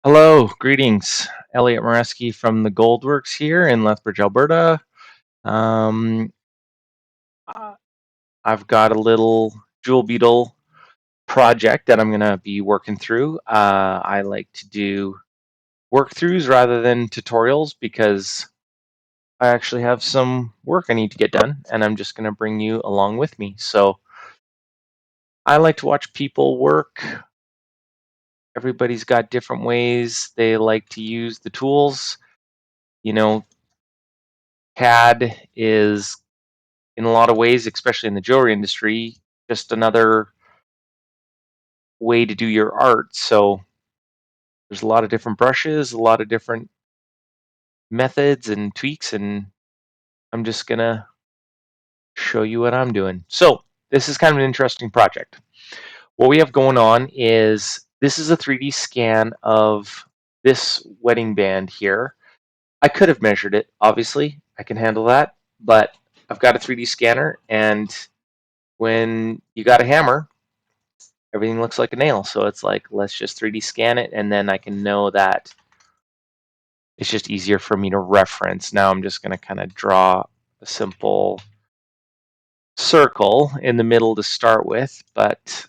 Hello, greetings. Elliot Moreski from the Goldworks here in Lethbridge, Alberta. Um, uh, I've got a little Jewel Beetle project that I'm going to be working through. I like to do workthroughs rather than tutorials because I actually have some work I need to get done, and I'm just going to bring you along with me. So I like to watch people work. Everybody's got different ways they like to use the tools. You know, CAD is in a lot of ways, especially in the jewelry industry, just another way to do your art. So there's a lot of different brushes, a lot of different methods and tweaks, and I'm just gonna show you what I'm doing. So this is kind of an interesting project. What we have going on is this is a 3D scan of this wedding band here. I could have measured it, obviously. I can handle that, but I've got a 3D scanner, and when you got a hammer, everything looks like a nail. So it's like, let's just 3D scan it, and then I can know that it's just easier for me to reference. Now I'm just going to kind of draw a simple circle in the middle to start with, but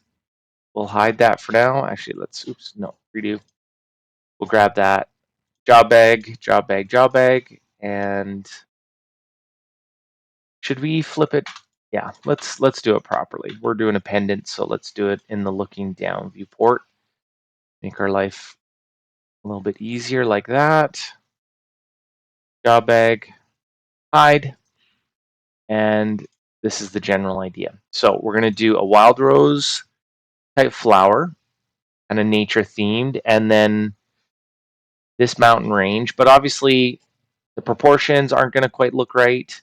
we'll hide that for now. Actually, oops, no, redo. We'll grab that job bag, job bag, job bag, and should we flip it? Yeah, let's do it properly. We're doing a pendant, so let's do it in the looking down viewport. Make our life a little bit easier like that. Job bag, hide, and this is the general idea. So we're going to do a wild rose type flower and a nature themed, and then this mountain range, but obviously the proportions aren't going to quite look right.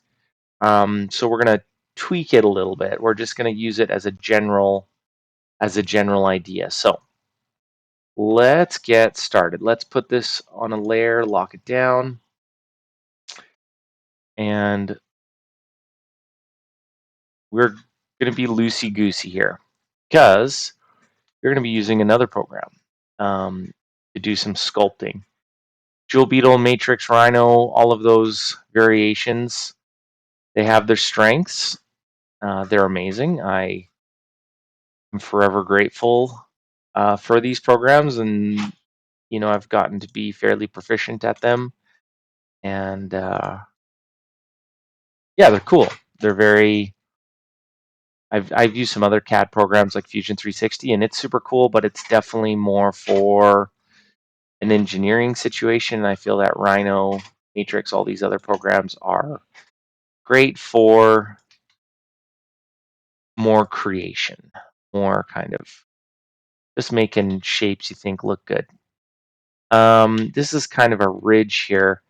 So we're going to tweak it a little bit. We're just going to use it as a general idea. So let's get started. Let's put this on a layer, lock it down, and we're going to be loosey-goosey here because you're going to be using another program to do some sculpting. Jewel Beetle, Matrix, Rhino, all of those variations, they have their strengths. They're amazing. I am forever grateful for these programs, and I've gotten to be fairly proficient at them. And yeah, they're cool. They're very. I've used some other CAD programs like Fusion 360, and it's super cool, but it's definitely more for an engineering situation. I feel that Rhino, Matrix, all these other programs are great for more creation, more kind of just making shapes you think look good. This is kind of a ridge here.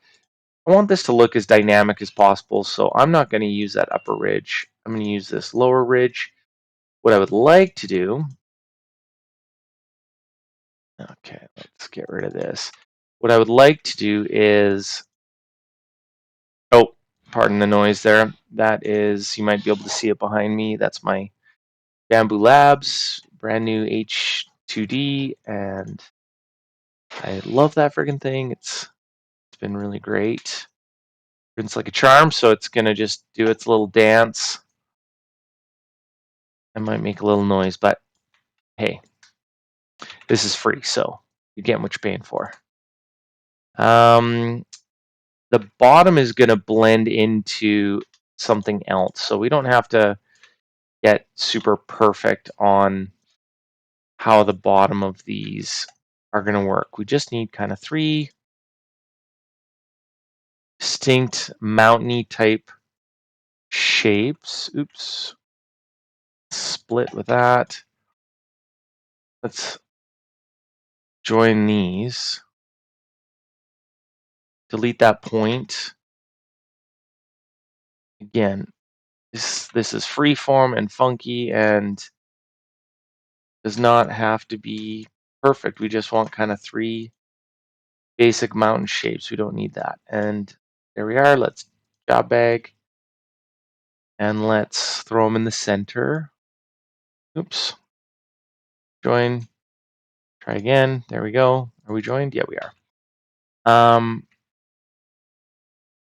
I want this to look as dynamic as possible, so I'm not going to use that upper ridge. I'm going to use this lower ridge. What I would like to do, okay, let's get rid of this. What I would like to do is, oh, pardon the noise there. That is, you might be able to see it behind me. That's my Bamboo Labs, brand new H2D, and I love that friggin' thing. It's been really great. It's like a charm, so it's gonna just do its little dance. I might make a little noise, but hey, this is free, so you get what you're paying for. The bottom is gonna blend into something else, so we don't have to get super perfect on how the bottom of these are gonna work. We just need kind of three distinct mountainy type shapes. Oops, split with that. Let's join these. Delete that point. Again, this is freeform and funky and does not have to be perfect. We just want kind of three basic mountain shapes. We don't need that. And there we are. Let's job bag and let's throw them in the center. Oops. Join. Try again. There we go. Are we joined? Yeah, we are.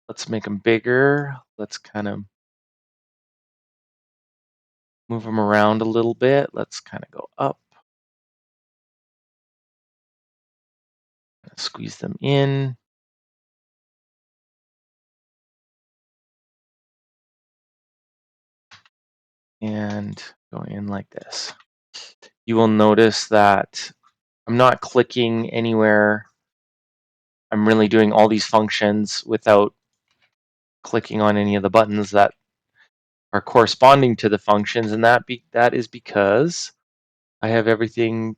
Let's make them bigger. Let's kind of move them around a little bit. Let's kind of go up. Squeeze them in. And go in like this. You will notice that I'm not clicking anywhere. I'm really doing all these functions without clicking on any of the buttons that are corresponding to the functions, and that is because I have everything.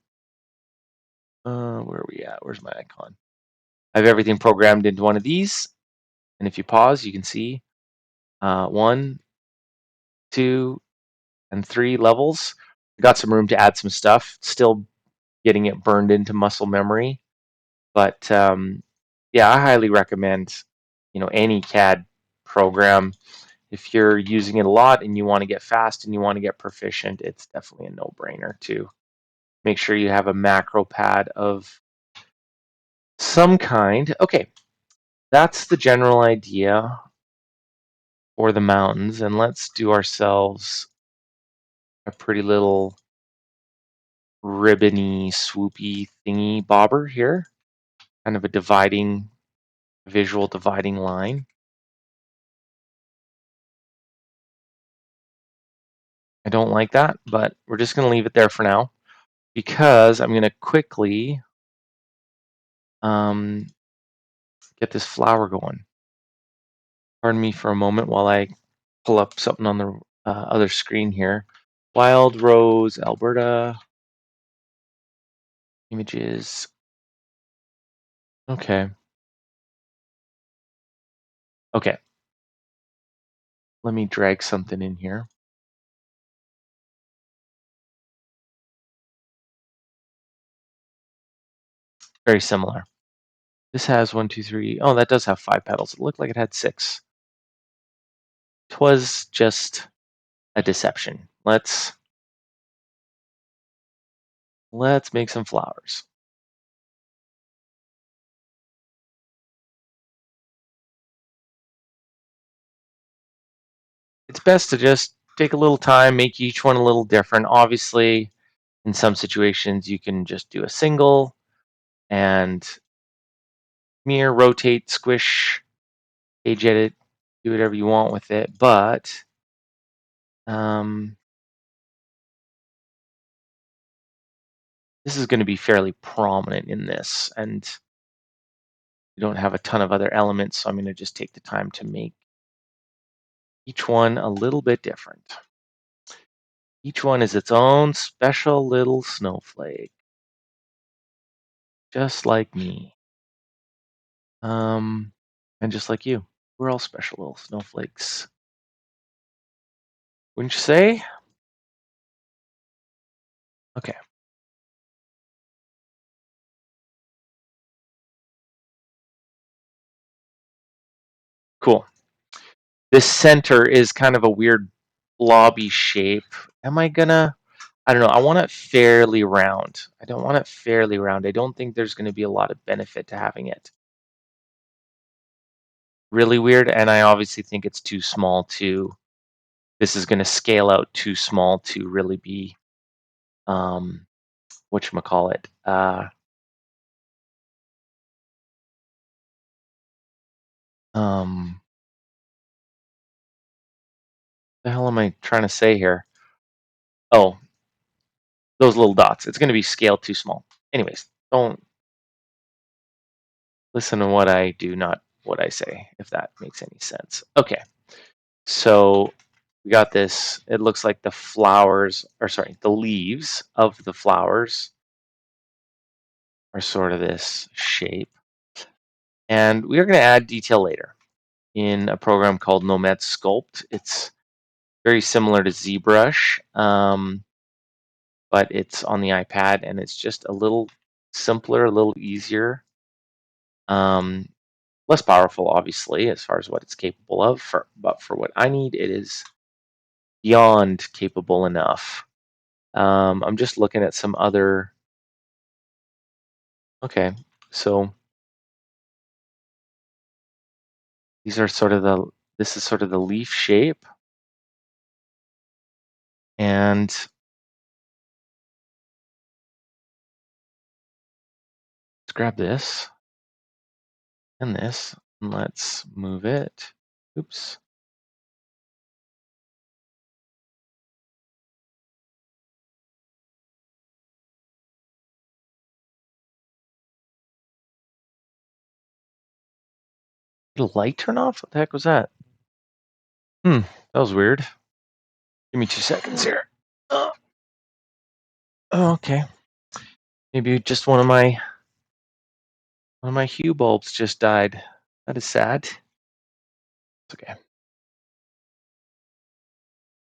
Where are we at? Where's my icon? I have everything programmed into one of these, and if you pause, you can see 1, 2, and 3 levels. I got some room to add some stuff. Still getting it burned into muscle memory, but yeah, I highly recommend any CAD program. If you're using it a lot and you want to get fast and you want to get proficient, it's definitely a no-brainer to make sure you have a macro pad of some kind. Okay, that's the general idea for the mountains, and let's do ourselves a pretty little ribbony, swoopy thingy bobber here, kind of a visual dividing line. I don't like that, but we're just going to leave it there for now because I'm going to quickly get this flower going. Pardon me for a moment while I pull up something on the other screen here. Wild Rose, Alberta. Images. Okay. Okay. Let me drag something in here. Very similar. This has 1, 2, 3. Oh, that does have 5 petals. It looked like it had 6. 'Twas just a deception. Let's make some flowers. It's best to just take a little time, make each one a little different. Obviously, in some situations, you can just do a single and smear, rotate, squish, page edit, do whatever you want with it. But this is going to be fairly prominent in this, and we don't have a ton of other elements, so I'm going to just take the time to make each one a little bit different. Each one is its own special little snowflake, just like me. And just like you. We're all special little snowflakes. Wouldn't you say? Okay. Cool. This center is kind of a weird blobby shape. I don't know. I want it fairly round. I don't want it fairly round. I don't think there's going to be a lot of benefit to having it really weird, and I obviously think it's too small to. This is going to scale out too small to really be, whatchamacallit, the hell am I trying to say here? Oh, those little dots. It's going to be scaled too small. Anyways, don't listen to what I do, not what I say, if that makes any sense. Okay, so we got this. It looks like the flowers, or sorry, the leaves of the flowers are sort of this shape. And we are going to add detail later in a program called Nomad Sculpt. It's very similar to ZBrush, but it's on the iPad, and it's just a little simpler, a little easier. Less powerful, obviously, as far as what it's capable of, but for what I need, it is beyond capable enough. I'm just looking at some other. Okay, So these are sort of this is sort of the leaf shape. And let's grab this and this, and let's move it. Oops. Did the light turn off? What the heck was that? That was weird. Give me 2 seconds here. Oh, okay. Maybe just one of my hue bulbs just died. That is sad. It's okay.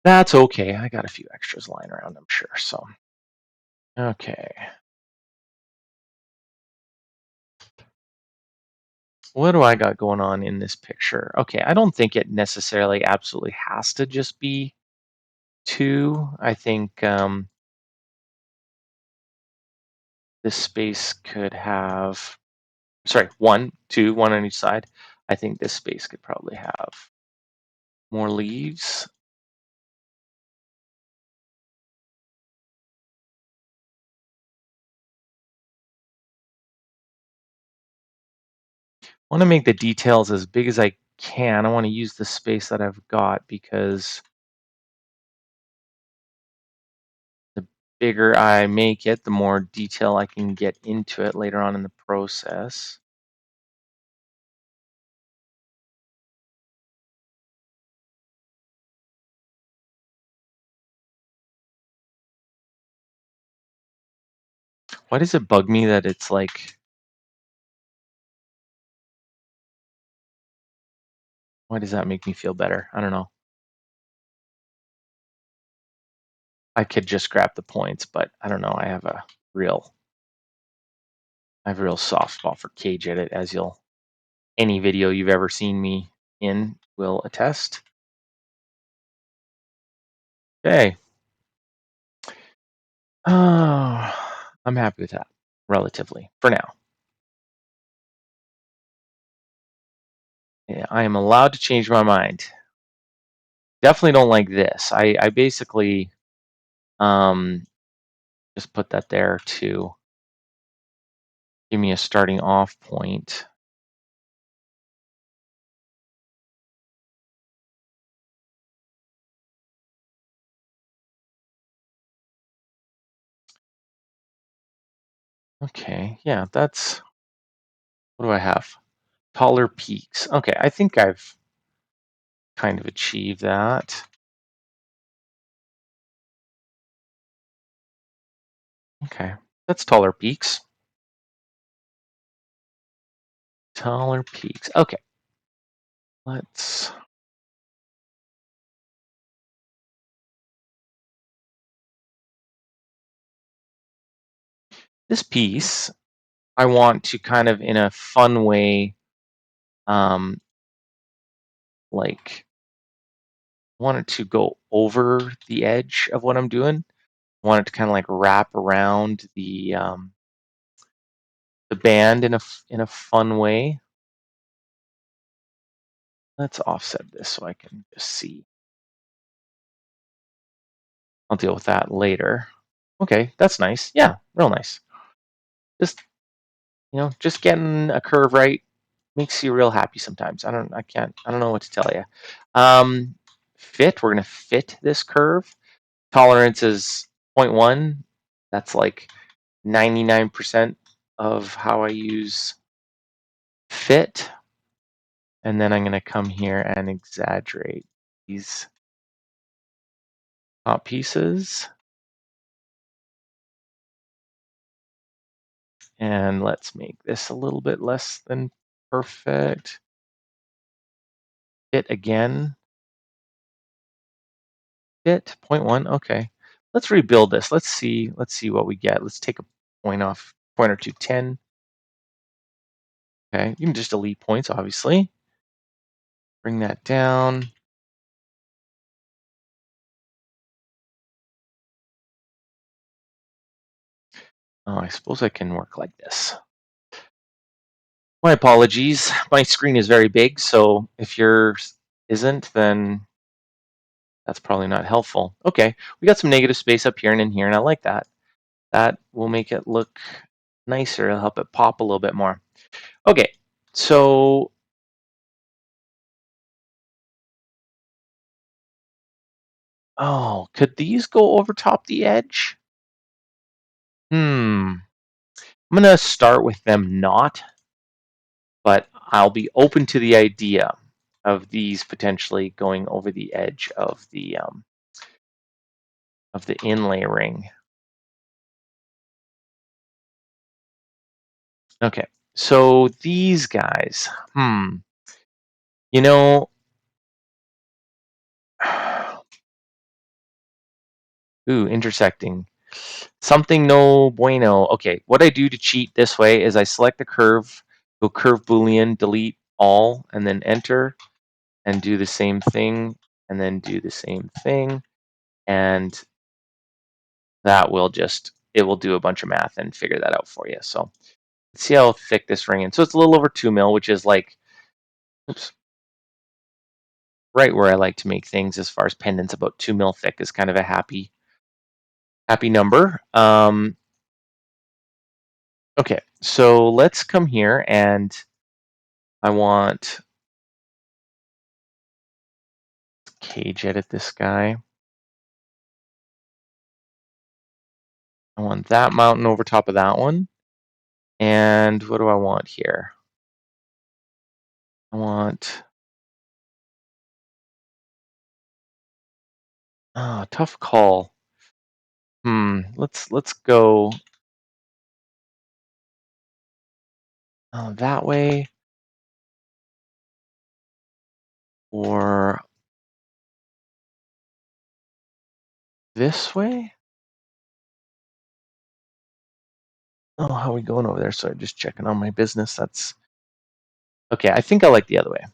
That's okay. I got a few extras lying around, I'm sure. So, okay. What do I got going on in this picture? Okay, I don't think it necessarily absolutely has to just be 2. I think this space could have, sorry, 1, 2, 1 on each side. I think this space could probably have more leaves. I want to make the details as big as I can. I want to use the space that I've got because the bigger I make it, the more detail I can get into it later on in the process. Why does it bug me that it's like, why does that make me feel better? I don't know. I could just grab the points, but I don't know. I have a real soft spot for cage edit, as any video you've ever seen me in will attest. Okay. Oh, I'm happy with that, relatively, for now. Yeah, I am allowed to change my mind. Definitely don't like this. I basically just put that there to give me a starting off point. Okay, yeah, that's, what do I have? Taller peaks. Okay, I think I've kind of achieved that. Okay, that's taller peaks. Taller peaks. Okay, let's, this piece, I want to kind of in a fun way, um, like, I want it to go over the edge of what I'm doing. I want it to kind of like wrap around the band in a fun way. Let's offset this so I can just see. I'll deal with that later. Okay, that's nice. Yeah, real nice. Just, just getting a curve right makes you real happy sometimes. I don't know what to tell you. Fit, we're gonna fit this curve. Tolerance is 0.1. That's like 99% of how I use fit. And then I'm gonna come here and exaggerate these top pieces. And let's make this a little bit less than perfect. Fit again. Fit 0.1. Okay. Let's rebuild this. Let's see what we get. Let's take a point off, point or two, 10. Okay, you can just delete points, obviously. Bring that down. Oh, I suppose I can work like this. My apologies. My screen is very big, so if yours isn't, then that's probably not helpful. Okay, we got some negative space up here and in here, and I like that. That will make it look nicer. It'll help it pop a little bit more. Okay, so could these go over top the edge? I'm gonna start with them not, but I'll be open to the idea of these potentially going over the edge of the inlay ring. Okay, so these guys, you know, ooh, intersecting. Something no bueno. Okay, what I do to cheat this way is I select the curve, go curve boolean, delete all, and then enter, and do the same thing, and then do the same thing, and that will just, it will do a bunch of math and figure that out for you. So let's see how thick this ring is. So it's a little over 2 mil, which is like, oops, right where I like to make things as far as pendants. About 2 mil thick is kind of a happy number. Okay, so let's come here and I want cage edit this guy. I want that mountain over top of that one. And what do I want here? I want, tough call. Let's go that way, or this way. Oh, how are we going over there? Sorry, just checking on my business. That's okay. I think I like the other way. I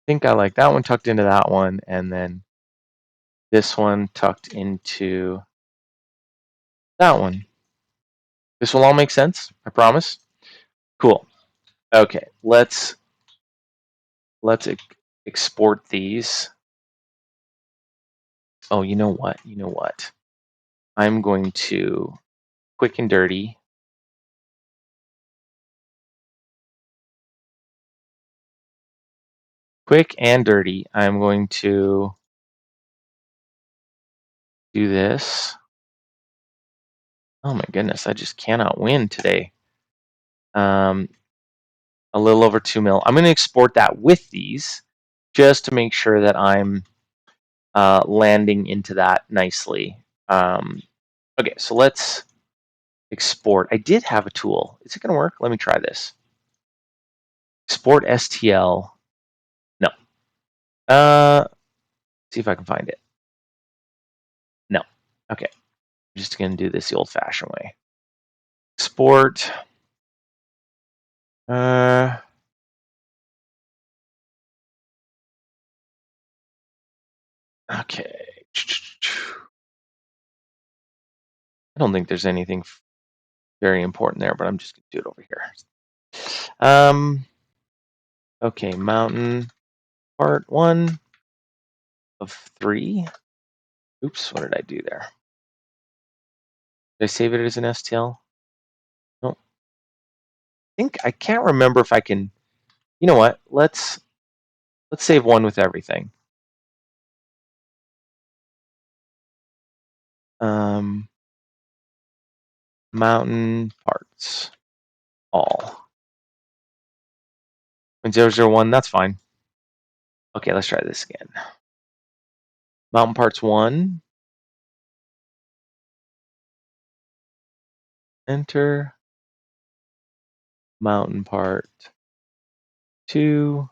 think I like that one tucked into that one, and then this one tucked into that one. This will all make sense, I promise. Cool. Okay, let's export these. Oh, you know what? You know what? I'm going to quick and dirty. Quick and dirty. I'm going to do this. Oh my goodness, I just cannot win today. A little over 2 mil. I'm going to export that with these just to make sure that I'm landing into that nicely. Okay, so let's export. I did have a tool. Is it going to work? Let me try this. Export STL. No. See if I can find it. No. Okay. I'm just going to do this the old-fashioned way. Export. Okay. I don't think there's anything very important there, but I'm just going to do it over here. Okay, mountain part 1 of 3. Oops, what did I do there? Did I save it as an STL? No. I can't remember if I can. You know what? Let's save one with everything. Mountain parts all. 001, that's fine. Okay, let's try this again. Mountain parts 1. Enter. Mountain part 2.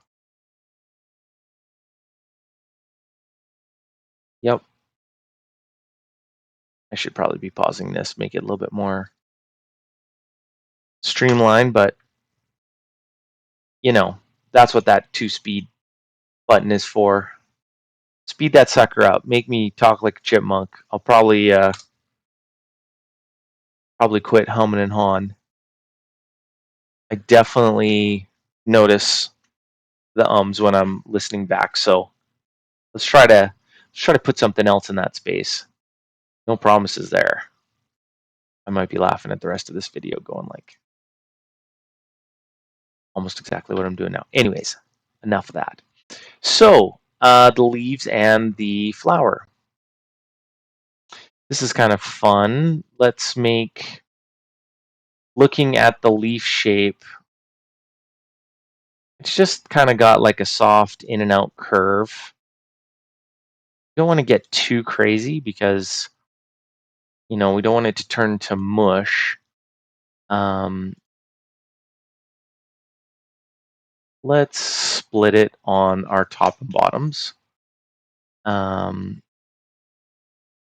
Yep. I should probably be pausing this, make it a little bit more streamlined, but you know, that's what that 2-speed button is for. Speed that sucker up. Make me talk like a chipmunk. I'll probably probably quit humming and hawing. I definitely notice the ums when I'm listening back. So let's try to put something else in that space. No promises there. I might be laughing at the rest of this video going like almost exactly what I'm doing now. Anyways, enough of that. So the leaves and the flower. This is kind of fun. Let's make, looking at the leaf shape, it's just kind of got like a soft in and out curve. You don't want to get too crazy because, you know, we don't want it to turn to mush. Let's split it on our top and bottoms.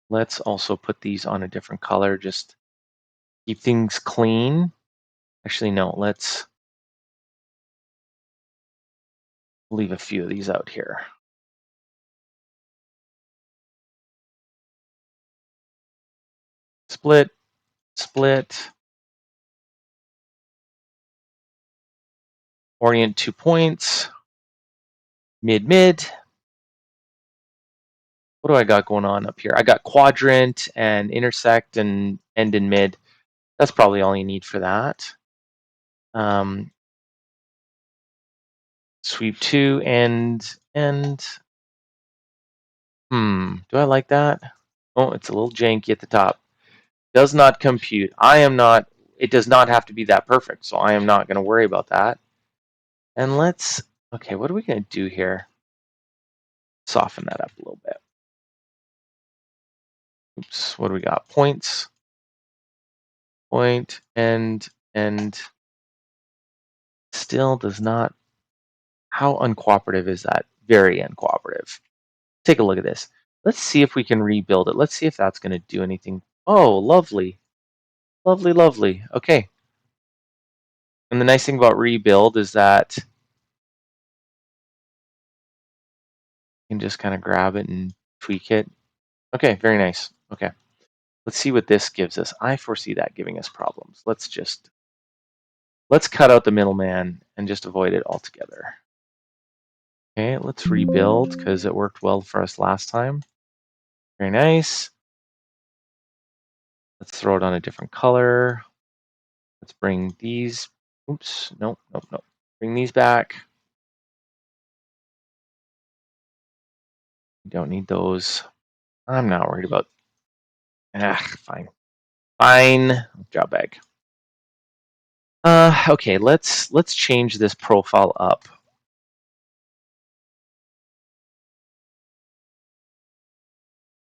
Let's also put these on a different color, just keep things clean. Actually, no, let's leave a few of these out here. Split, split, orient 2 points, mid, mid. What do I got going on up here? I got quadrant and intersect and end in mid. That's probably all you need for that. Sweep 2 and end. Do I like that? Oh, it's a little janky at the top. Does not compute. It does not have to be that perfect, so I am not going to worry about that. And let's, okay, what are we going to do here? Soften that up a little bit. Oops, what do we got? Points, point, end, end. Still does not, how uncooperative is that? Very uncooperative. Take a look at this. Let's see if we can rebuild it. Let's see if that's going to do anything. Oh, lovely. Lovely, lovely. Okay. And the nice thing about rebuild is that you can just kind of grab it and tweak it. Okay, very nice. Okay. Let's see what this gives us. I foresee that giving us problems. Let's cut out the middleman and just avoid it altogether. Okay, let's rebuild because it worked well for us last time. Very nice. Let's throw it on a different color. Let's bring these. Oops, nope, nope, nope. Bring these back. We don't need those. I'm not worried about. Fine. Fine. Job bag. Okay, let's change this profile up.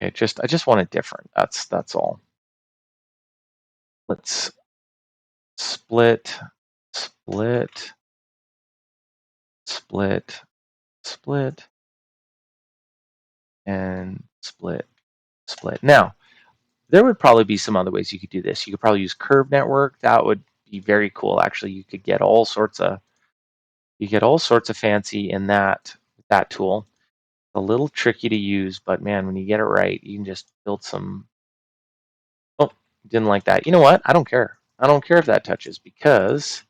Okay, I just want it different. That's all. Let's split, split, split, split, and split, split. Now, there would probably be some other ways you could do this. You could probably use curve network. That would be very cool. Actually, you could get all sorts of fancy in that tool. A little tricky to use, but man, when you get it right, you can just build some. Oh, didn't like that. You know what? I don't care. I don't care if that touches because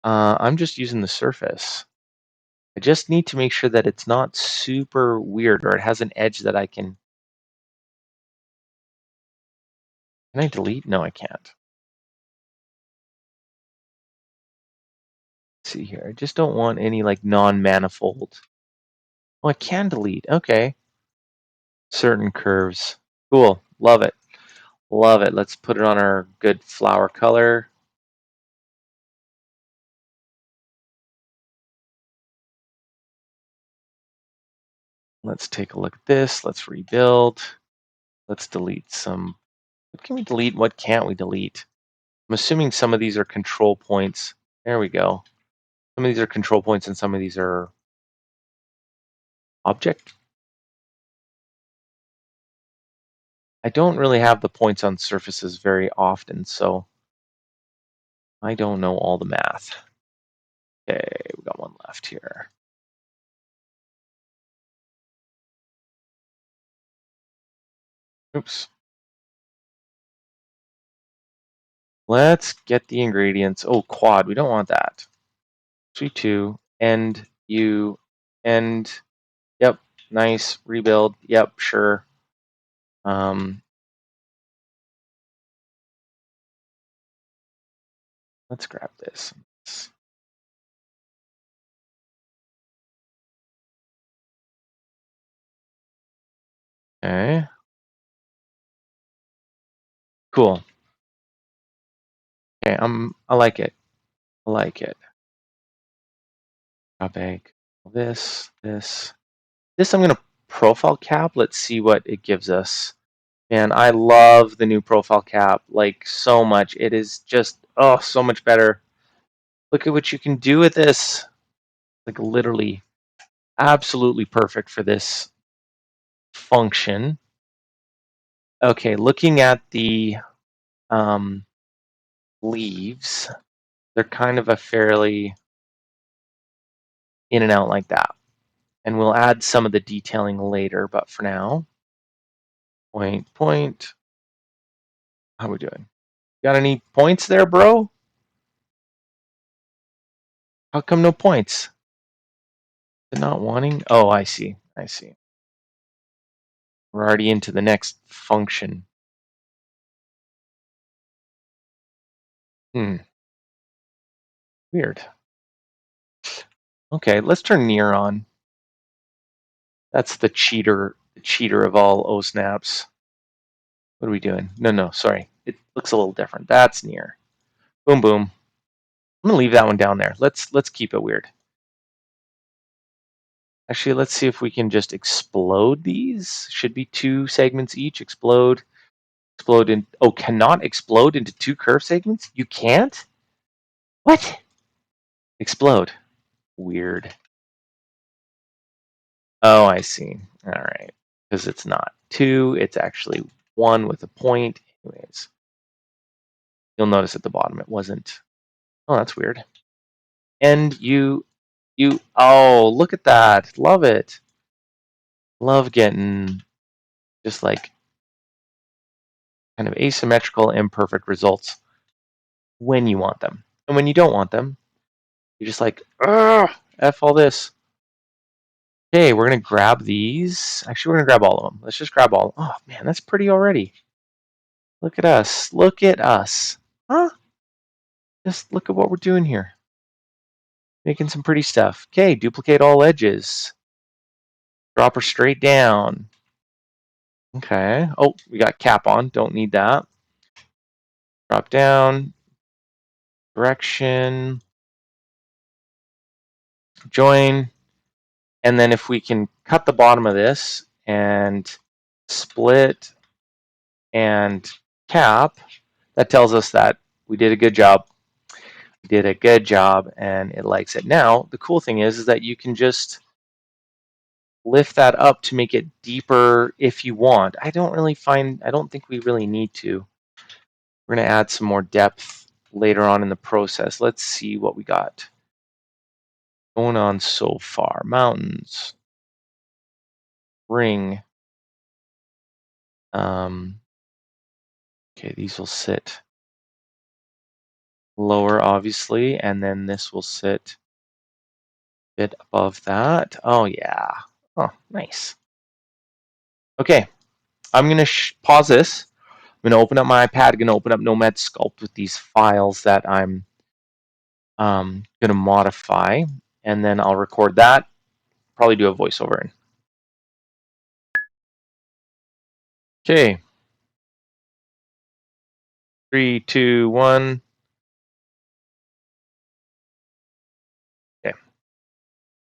I'm just using the surface. I just need to make sure that it's not super weird or it has an edge that I can. Can I delete? No, I can't. Let's see here. I just don't want any like non-manifold. Oh, I can delete. Okay. Certain curves. Cool. Love it. Love it. Let's put it on our good flower color. Let's take a look at this. Let's rebuild. Let's delete some. What can we delete? What can't we delete? I'm assuming some of these are control points. There we go. Some of these are control points and some of these are object. I don't really have the points on surfaces very often, so I don't know all the math. Okay, we got one left here. Oops. Let's get the ingredients. Oh, quad. We don't want that. 3-2. End. U. End. Yep. Nice. Rebuild. Yep. Sure. Let's grab this. Okay. Cool. Okay. I like it. I like it. Bag. This. I'm gonna profile cap. Let's see what it gives us. And I love the new profile cap like so much. It is just so much better. Look at what you can do with this. Like literally absolutely perfect for this function. Okay, looking at the leaves, they're kind of a fairly in and out like that. And we'll add some of the detailing later, but for now, point. How are we doing? Got any points there, bro? How come no points? They're not wanting? Oh, I see. We're already into the next function. Weird. Okay, let's turn near on. That's the cheater of all O snaps. What are we doing? No, sorry. It looks a little different. That's near. Boom, boom. I'm gonna leave that one down there. Let's keep it weird. Actually, let's see if we can just explode these. Should be 2 segments each. Explode in. Oh, cannot explode into 2 curve segments? You can't? What? Explode. Weird. Oh, I see. All right. Because it's not 2, it's actually 1 with a point. Anyways, you'll notice at the bottom it wasn't. Oh, that's weird. And oh, look at that. Love it. Love getting just like kind of asymmetrical, imperfect results when you want them. And when you don't want them, you're just like, F all this. Okay, we're going to grab these. Actually, we're going to grab all of them. Let's just grab all. Oh, man, that's pretty already. Look at us. Look at us. Huh? Just look at what we're doing here. Making some pretty stuff. Okay, duplicate all edges. Drop her straight down. Okay. Oh, we got cap on. Don't need that. Drop down. Direction. Join. And then if we can cut the bottom of this and split and cap, that tells us that we did a good job. We did a good job and it likes it. Now, the cool thing is that you can just lift that up to make it deeper if you want. I don't think we really need to. We're going to add some more depth later on in the process. Let's see what we got going on so far. Mountains, ring. Okay, these will sit lower, obviously, and then this will sit a bit above that. Oh, yeah. Oh, nice. Okay, I'm going to pause this. I'm going to open up my iPad. I'm going to open up Nomad Sculpt with these files that I'm going to modify, and then I'll record that. Probably do a voiceover in. Okay. 3, 2, 1. Okay.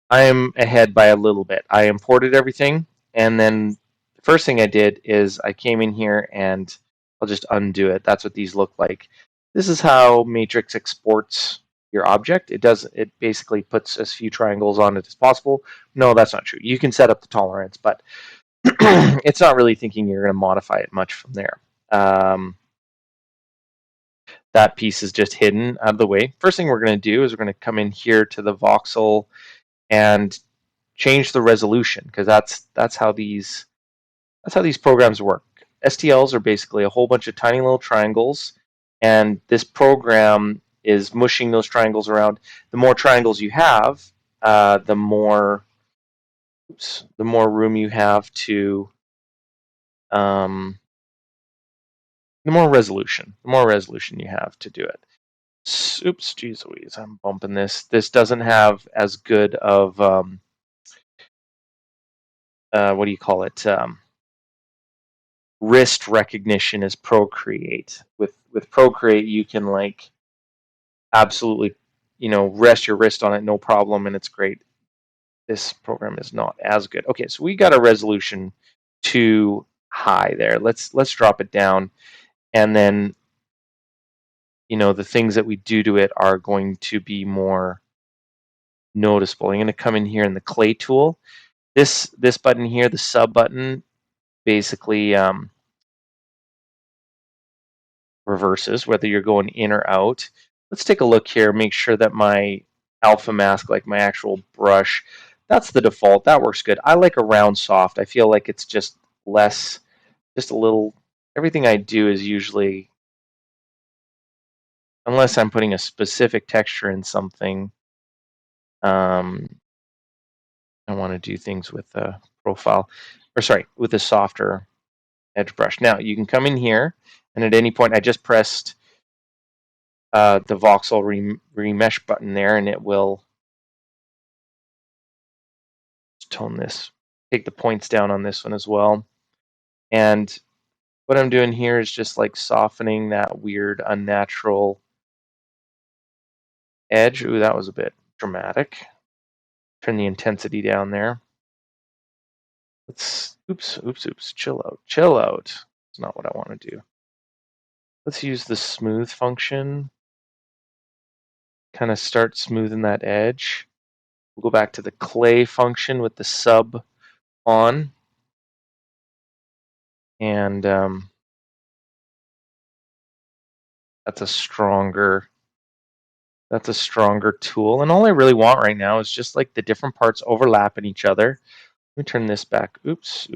I am ahead by a little bit. I imported everything, and then the first thing I did is I came in here and I'll just undo it. That's what these look like. This is how Matrix exports your object. It basically puts as few triangles on it as possible. No, that's not true. You can set up the tolerance, but it's not really thinking you're going to modify it much from there. That piece is just hidden out of the way. First thing we're going to do is we're going to come in here to the voxel and change the resolution, because that's how these programs work. STLs are basically a whole bunch of tiny little triangles And this program is mushing those triangles around. The more triangles you have, the more room you have to, the more resolution you have to do it. Oops, geez Louise, I'm bumping this. This doesn't have as good of, what do you call it? Wrist recognition as Procreate. With Procreate, you can like absolutely, rest your wrist on it, no problem, and it's great. This program is not as good. Okay, so we got a resolution too high there. Let's drop it down, and then the things that we do to it are going to be more noticeable. I'm going to come in here in the clay tool. This button here, the sub button, basically reverses whether you're going in or out. Let's take a look here, make sure that my alpha mask, like my actual brush, that's the default. That works good. I like a round soft. I feel like it's just less, just a little, everything I do is usually, unless I'm putting a specific texture in something, I want to do things with a profile, or sorry, with a softer edge brush. Now you can come in here, and at any point, I just pressed the voxel remesh button there, and it will tone this, take the points down on this one as well. And what I'm doing here is just like softening that weird, unnatural edge. Ooh, that was a bit dramatic. Turn the intensity down there. Let's, oops, chill out. It's not what I want to do. Let's use the smooth function. Kind of start smoothing that edge. We'll go back to the clay function with the sub on. And that's a stronger tool. And all I really want right now is just like the different parts overlapping each other. Let me turn this back. Oops.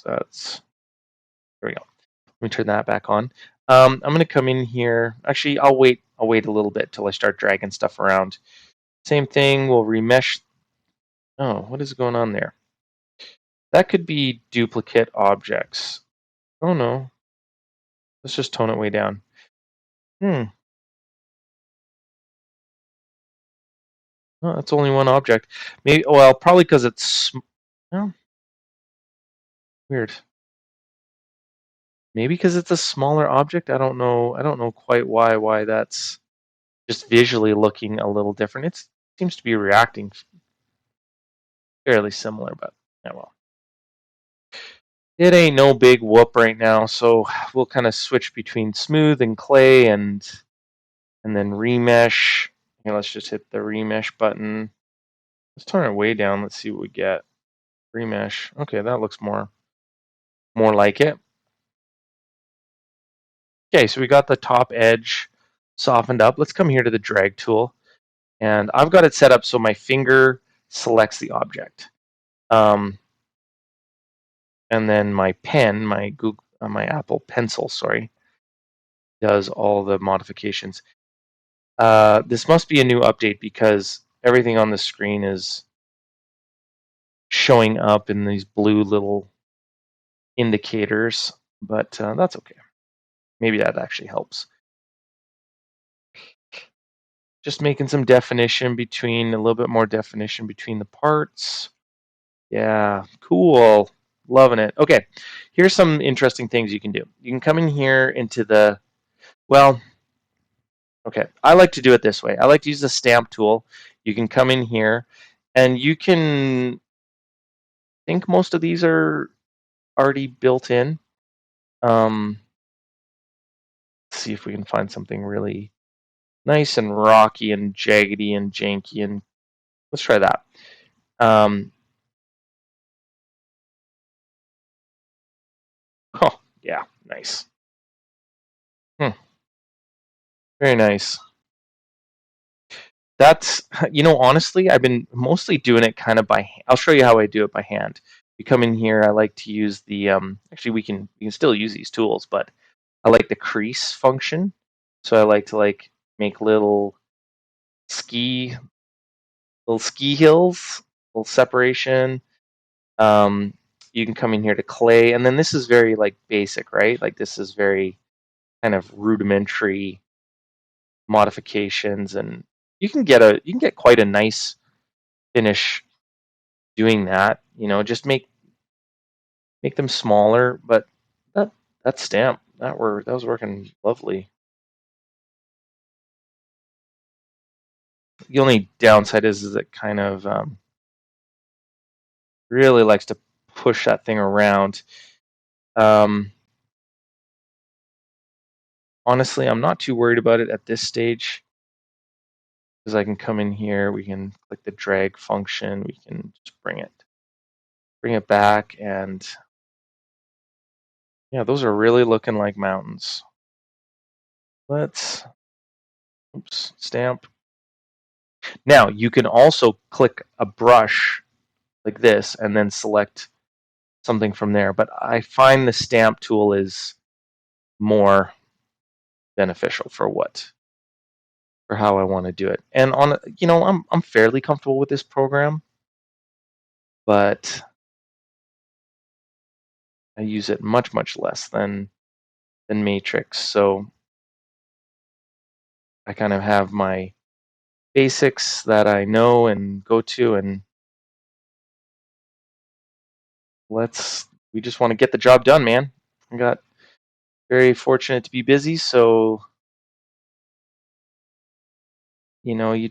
That's, there we go. Let me turn that back on. I'm going to come in here. Actually, I'll wait a little bit till I start dragging stuff around. Same thing, we'll remesh. Oh, what is going on there? That could be duplicate objects. Oh no. Let's just tone it way down. Oh, that's only one object. Maybe, well, probably because it's, well, weird. Maybe because it's a smaller object. I don't know quite why that's just visually looking a little different. It seems to be reacting fairly similar, but yeah, well. It ain't no big whoop right now, so we'll kind of switch between smooth and clay and then remesh. Okay, let's just hit the remesh button. Let's turn it way down. Let's see what we get. Remesh. Okay, that looks more like it. Okay, so we got the top edge softened up. Let's come here to the drag tool. And I've got it set up so my finger selects the object. And then my pen, my Apple Pencil, sorry, does all the modifications. This must be a new update because everything on the screen is showing up in these blue little indicators, but that's okay. Maybe that actually helps. Just making some definition between, a little bit more definition between the parts. Yeah, cool. Loving it. Okay, here's some interesting things you can do. You can come in here into the, well, okay, I like to do it this way. I like to use the stamp tool. You can come in here and you can, I think most of these are already built in. Let's see if we can find something really nice and rocky and jaggedy and janky, and let's try that. Oh, yeah, nice. Very nice. That's, honestly, I've been mostly doing it kind of by hand. I'll show you how I do it by hand. You come in here, I like to use the, actually we can still use these tools, but I like the crease function. So I like to make little ski hills, little separation. You can come in here to clay, and then this is very basic, right? Like this is very kind of rudimentary modifications, and you can get quite a nice finish doing that. Just make them smaller, but that stamp that was working lovely. The only downside is it kind of really likes to push that thing around. Honestly, I'm not too worried about it at this stage because I can come in here, we can click the drag function, we can just bring it back, and yeah, those are really looking like mountains. Let's stamp. Now you can also click a brush like this and then select something from there, but I find the stamp tool is more beneficial for how I want to do it. And I'm fairly comfortable with this program, but I use it much less than Matrix. So I kind of have my basics that I know and go to, and we just want to get the job done, man. I got very fortunate to be busy, so you got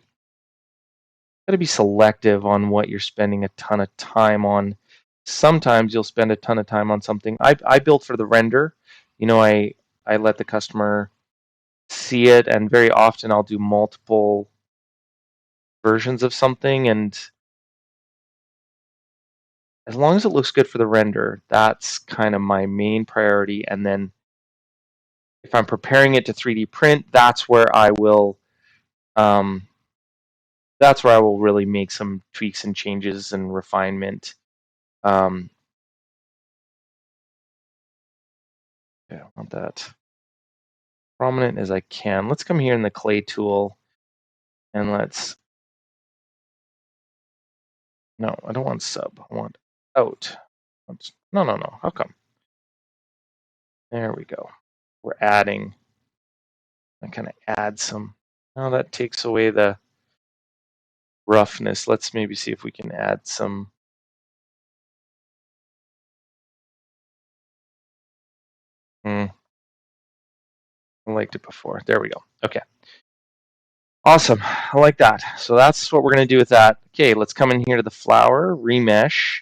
to be selective on what you're spending a ton of time on. Sometimes you'll spend a ton of time on something. I built for the render. I let the customer see it, and very often I'll do multiple versions of something, and as long as it looks good for the render, that's kind of my main priority. And then if I'm preparing it to 3D print, that's where I will really make some tweaks and changes and refinement. Yeah, I want that prominent as I can. Let's come here in the clay tool and no, I don't want sub. I want out. No. How come? There we go. We're adding. I kind of add some. Now that takes away the roughness. Let's maybe see if we can add some. I liked it before. There we go. Okay. Awesome. I like that. So that's what we're going to do with that. Okay, let's come in here to the flower, remesh.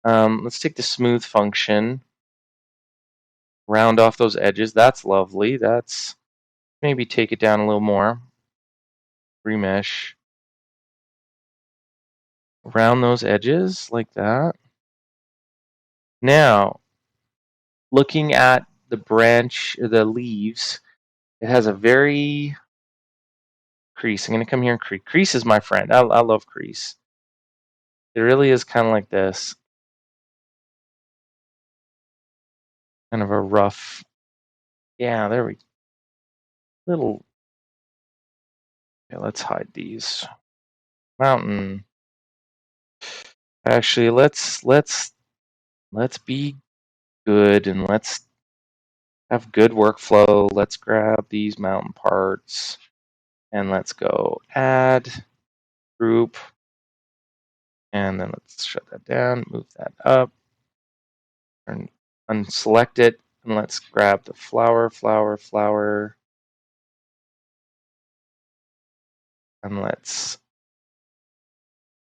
Let's take the smooth function, round off those edges. That's lovely. That's maybe take it down a little more. Remesh. Round those edges like that. Now, looking at the branch, the leaves, it has a very crease. I'm going to come here and crease. Crease is my friend. I love crease. It really is kind of like this. Kind of a rough. Yeah, there we go. Little. Okay, let's hide these. Mountain. Actually, let's be good and let's have good workflow. Let's grab these mountain parts and let's go add group, and then let's shut that down, move that up, and unselect it, and let's grab the flower, and let's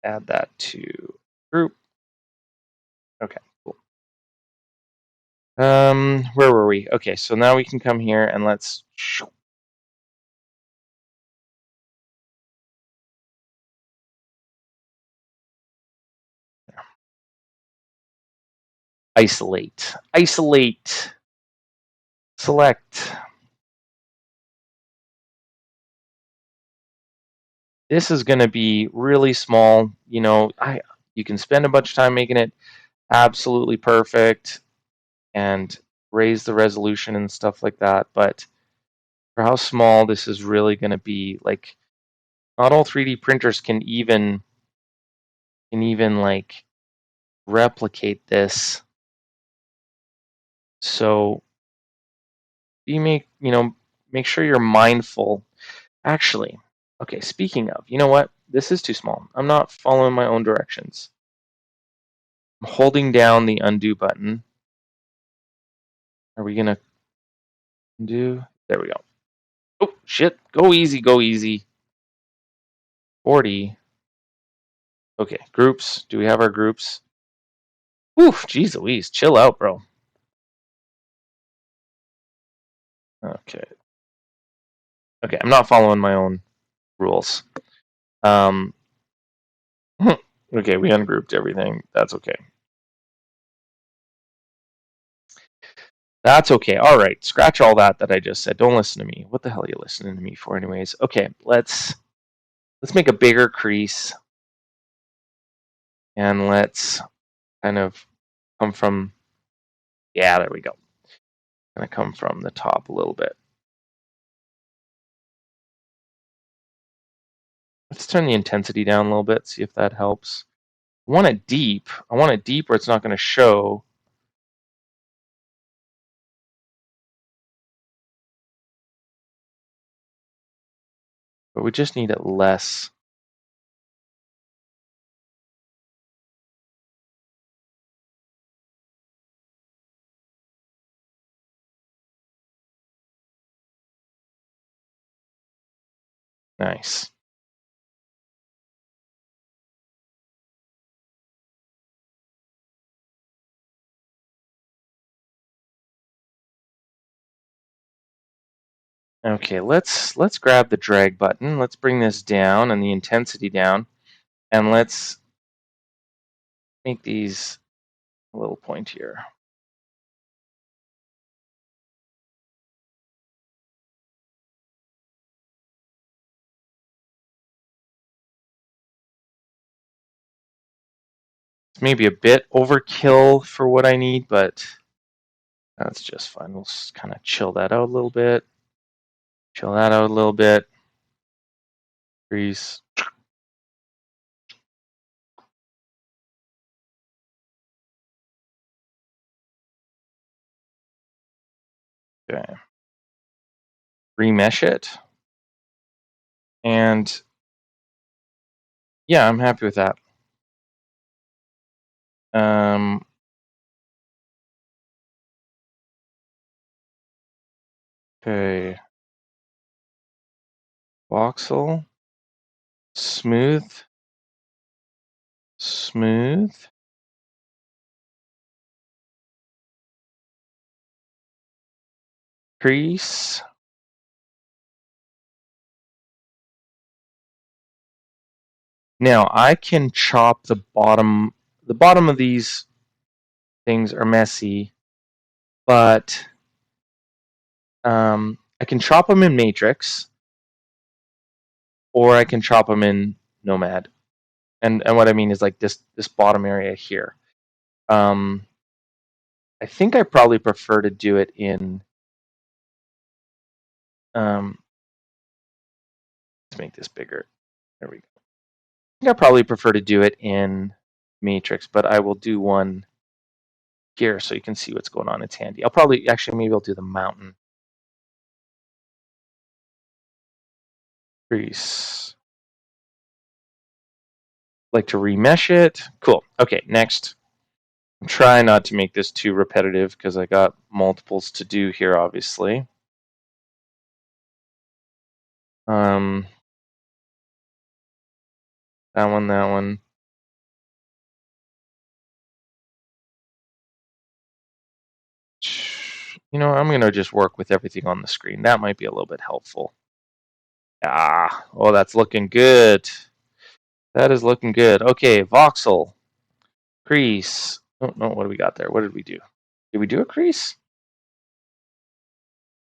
add that to group. Okay, cool. Where were we? Okay, so now we can come here and let's isolate, select. This is going to be really small. You can spend a bunch of time making it absolutely perfect and raise the resolution and stuff like that, but for how small this is really going to be. Like, not all 3D printers can even like replicate this. So you make sure you're mindful. Actually, okay, speaking of, you know what? This is too small. I'm not following my own directions. I'm holding down the undo button. Are we gonna undo? There we go. Oh, shit. Go easy, go easy. 40. Okay, groups. Do we have our groups? Oof, jeez Louise. Chill out, bro. Okay. Okay, I'm not following my own rules. Okay, we ungrouped everything. That's okay. That's okay. All right, scratch all that I just said. Don't listen to me. What the hell are you listening to me for anyways? Okay, let's make a bigger crease. And let's kind of come from, yeah, there we go. Gonna come from the top a little bit. Let's turn the intensity down a little bit, see if that helps. I want it deep. I want it deep where it's not going to show. But we just need it less. Nice. Okay, let's grab the drag button. Let's bring this down and the intensity down. And let's make these a little pointier. It's maybe a bit overkill for what I need, but that's just fine. We'll just kind of chill that out a little bit. Chill that out a little bit. Freeze. Okay. Remesh it. And yeah, I'm happy with that. Okay. Voxel. Smooth. Smooth. Crease. Now I can chop the bottom. The bottom of these things are messy, but I can chop them in Matrix, or I can chop them in Nomad. And what I mean is like this bottom area here. I think I probably prefer to do it in. Let's make this bigger. There we go. I think I probably prefer to do it in Matrix, but I will do one here so you can see what's going on. It's handy. I'll probably, actually, maybe I'll do the mountain. Crease. Like to remesh it. Cool. Okay, next. I'm trying not to make this too repetitive because I got multiples to do here, obviously. That one. You know, I'm going to just work with everything on the screen. That might be a little bit helpful. Oh, that's looking good. That is looking good. Okay, voxel. Crease. Oh, no, what do we got there? What did we do? Did we do a crease?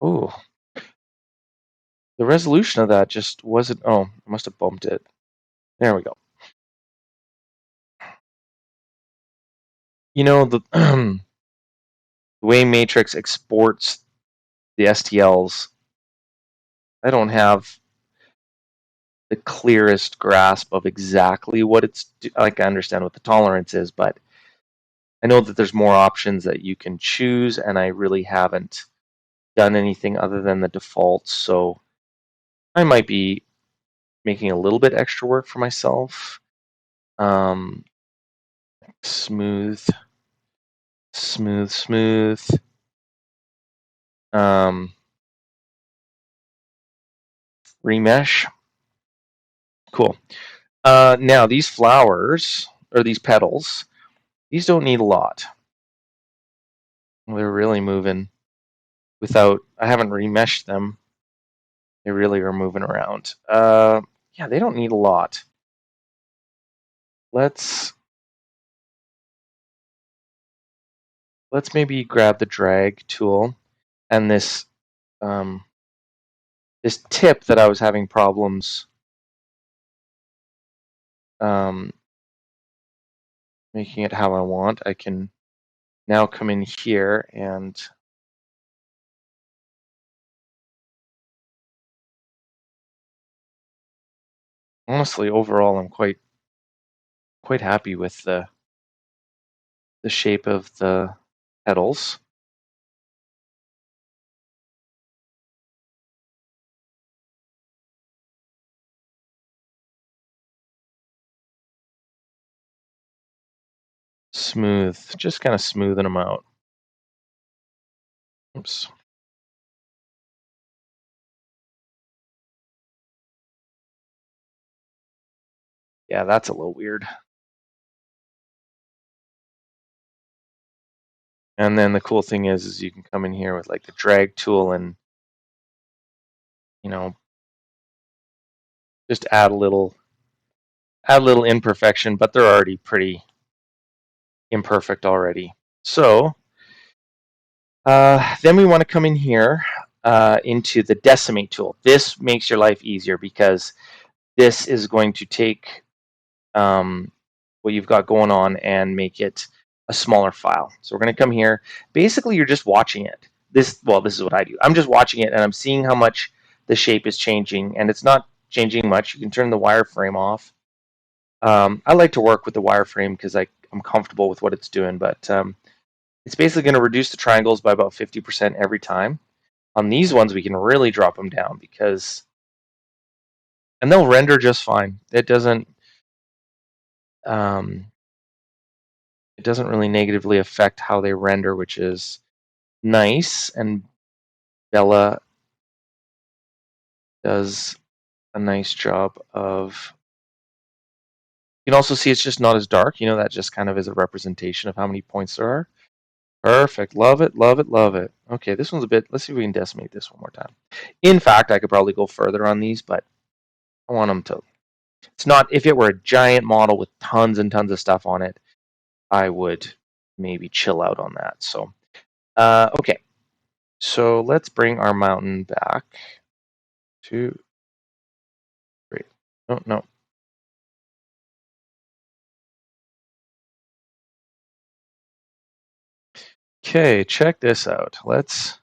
Oh. The resolution of that just wasn't... Oh, I must have bumped it. There we go. You know, the, the way Matrix exports the STLs I don't have the clearest grasp of exactly what it's like. I understand what the tolerance is, but I know that there's more options that you can choose, and I really haven't done anything other than the defaults, so I might be making a little bit extra work for myself. Smooth, smooth, smooth. Remesh. Cool. Now these flowers, or these petals, these don't need a lot. They're really moving without, I haven't remeshed them. They really are moving around. Yeah, they don't need a lot. Let's maybe grab the drag tool and this this tip that I was having problems making it how I want. I can now come in here and honestly, overall, I'm quite happy with the shape of the petals. Smooth, just kind of smoothing them out. Oops. Yeah, that's a little weird. And then the cool thing is you can come in here with like the drag tool and, you know, just add a little imperfection, but they're already pretty imperfect already. So then we want to come in here into the decimate tool. This makes your life easier because this is going to take what you've got going on and make it a smaller file. So we're going to come here. Basically, you're just watching it. This is what I do. I'm just watching it and I'm seeing how much the shape is changing, and it's not changing much. You can turn the wireframe off. I like to work with the wireframe because I'm comfortable with what it's doing, but it's basically going to reduce the triangles by about 50% every time. On these ones, we can really drop them down and they'll render just fine. It doesn't really negatively affect how they render, which is nice. And Bella does a nice job of. You can also see it's just not as dark. You know, that just kind of is a representation of how many points there are. Perfect. Love it, love it, love it. Okay, this one's a bit, let's see if we can decimate this one more time. In fact, I could probably go further on these, but I want them to. It's not, if it were a giant model with tons and tons of stuff on it, I would maybe chill out on that. So, okay. So let's bring our mountain back. 2, 3. Oh, no. Okay, check this out. Let's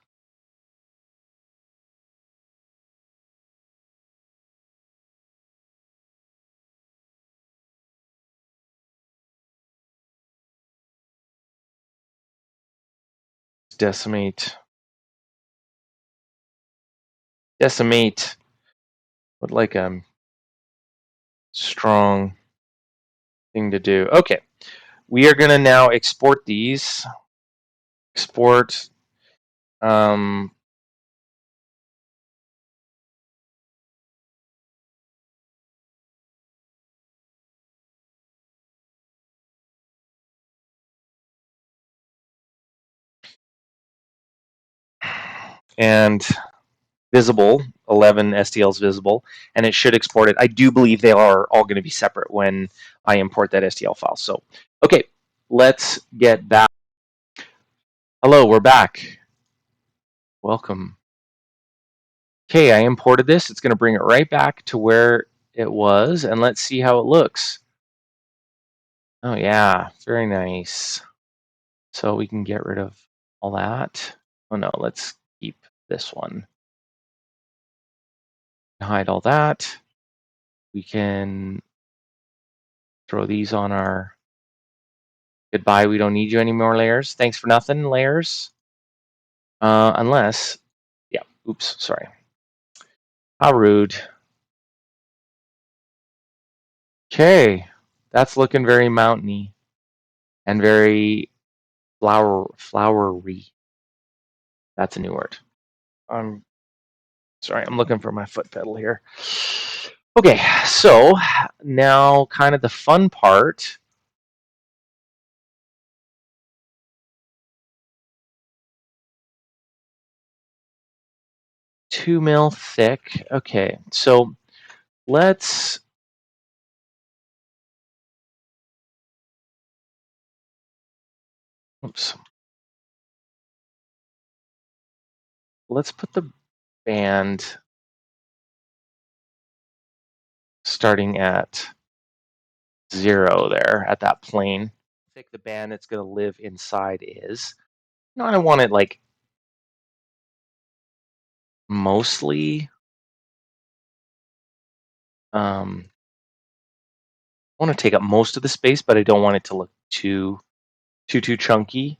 decimate. Decimate. Would like a strong thing to do. Okay, we are going to now export these. Export. And visible, 11 STLs visible, and it should export it. I do believe they are all going to be separate when I import that STL file. So, okay, let's get back. Hello, we're back. Welcome. Okay, I imported this. It's going to bring it right back to where it was, and let's see how it looks. Oh yeah, very nice. So we can get rid of all that. Oh no, let's keep this one. hide all that. We can throw these on our goodbye. We don't need you anymore layers. Thanks for nothing layers. Unless, yeah, oops, sorry. How rude. Okay, that's looking very mountainy and very flowery. That's a new word. I'm sorry, I'm looking for my foot pedal here. Okay, so now kind of the fun part. Two mil thick. Okay, so let's oops. Let's put the band starting at 0 there at that plane. How thick the band it's going to live inside is. No, I don't want it like mostly. I want to take up most of the space, but I don't want it to look too chunky.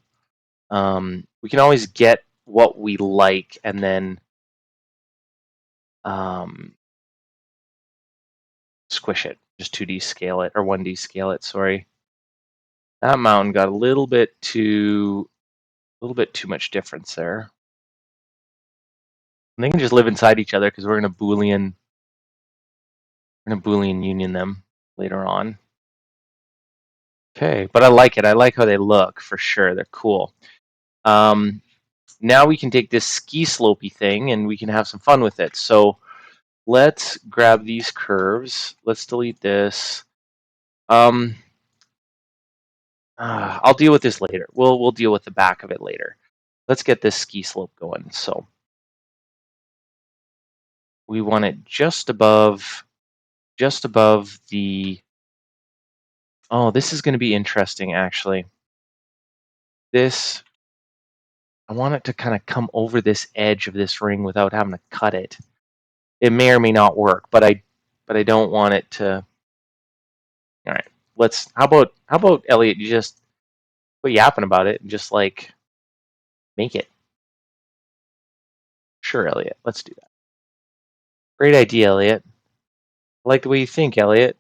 We can always get what we like and then squish it, just 2D scale it or 1D scale it. Sorry, that mountain got a little bit too much difference there. And they can just live inside each other because we're gonna Boolean union them later on. Okay, but I like it. I like how they look for sure. They're cool. Now we can take this ski slopey thing and we can have some fun with it. So let's grab these curves. Let's delete this. I'll deal with this later. We'll deal with the back of it later. Let's get this ski slope going. So we want it just above the. Oh, this is going to be interesting, actually. This, I want it to kind of come over this edge of this ring without having to cut it. It may or may not work, but I don't want it to. All right, let's. How about Elliot? You just quit yapping about it and just like make it. Sure, Elliot. Let's do that. Great idea, Elliot. I like the way you think, Elliot.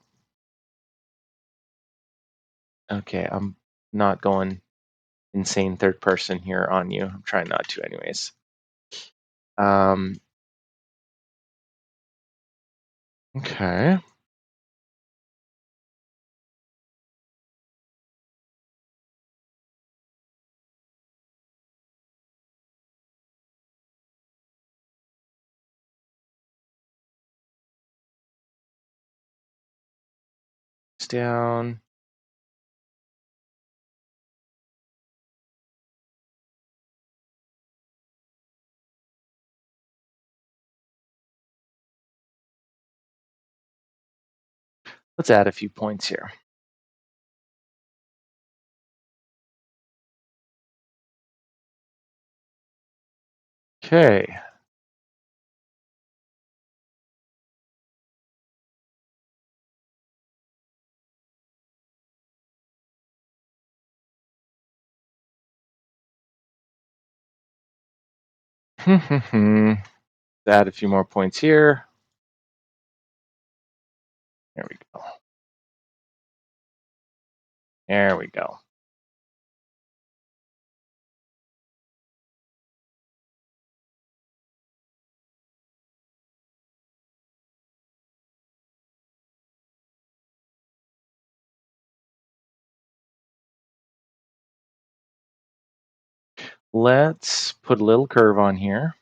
Okay, I'm not going insane third person here on you. I'm trying not to, anyways. Okay. Down. Let's add a few points here. Okay. Add a few more points here. There we go. There we go. Let's put a little curve on here.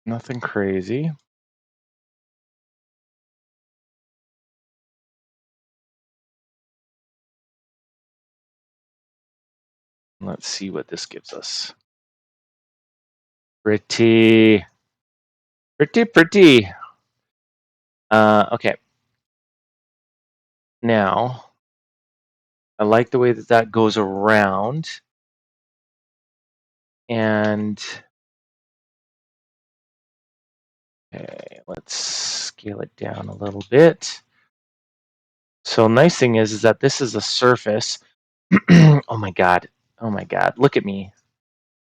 Nothing crazy. Let's see what this gives us. Pretty. Okay. Now, I like the way that goes around. And Okay, let's scale it down a little bit. So nice thing is that this is a surface. Oh my god. Oh my god. Look at me.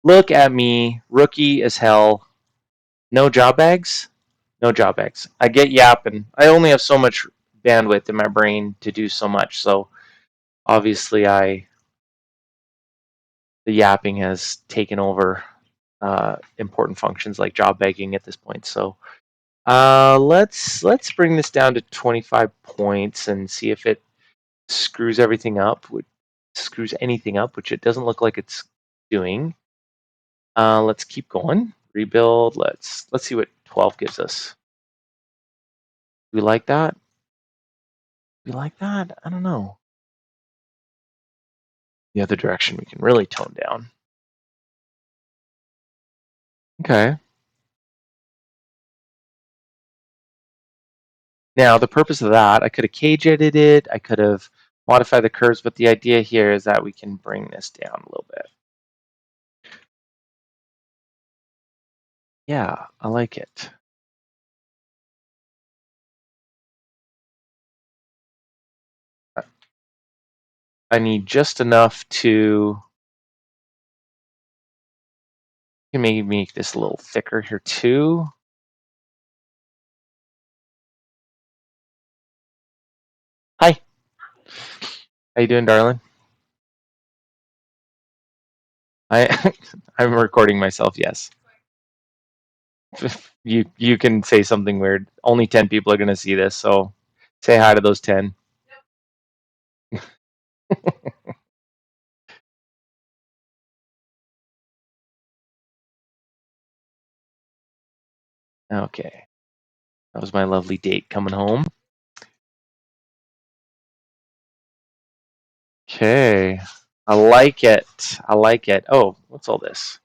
Look at me. Rookie as hell. No job bags? No job bags. I get yapping. I only have so much bandwidth in my brain to do so much. So obviously the yapping has taken over important functions like job bagging at this point. So let's bring this down to 25 points and see if it screws everything up. Screws anything up, which it doesn't look like it's doing. Let's keep going. Rebuild. Let's see what 12 gives us. Do we like that? Do we like that? I don't know. The other direction we can really tone down. Okay. Now the purpose of that, I could have cage edited it. I could have modified the curves, but the idea here is that we can bring this down a little bit. Yeah, I like it. I need just enough to maybe make this a little thicker here too. Hi. How you doing, darling? I I'm recording myself, yes. You can say something weird. Only 10 people are gonna see this, so say hi to those 10. Okay. That was my lovely date coming home. Okay. I like it. I like it. Oh, what's all this?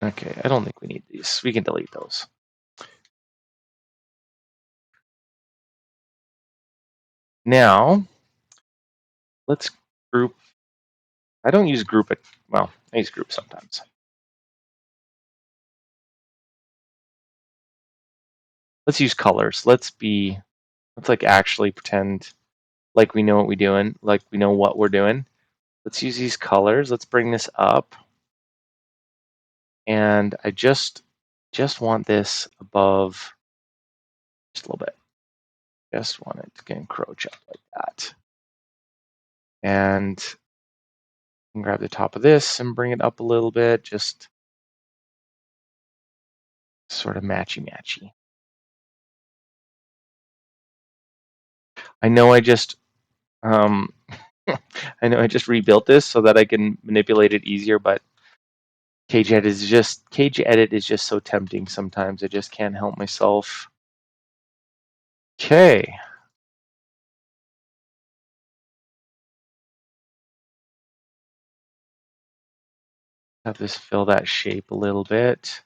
Okay, I don't think we need these. We can delete those. Now, let's group. I don't use group it. Well, I use group sometimes. Let's use colors. Let's like actually pretend like we know what we're doing, like we know what we're doing. Let's use these colors. Let's bring this up. And I just want this above just a little bit. Just want it to encroach up like that. And grab the top of this and bring it up a little bit, just sort of matchy-matchy. I know I just I know I just rebuilt this so that I can manipulate it easier, but cage edit is just so tempting sometimes. I just can't help myself. Okay. Have this fill that shape a little bit.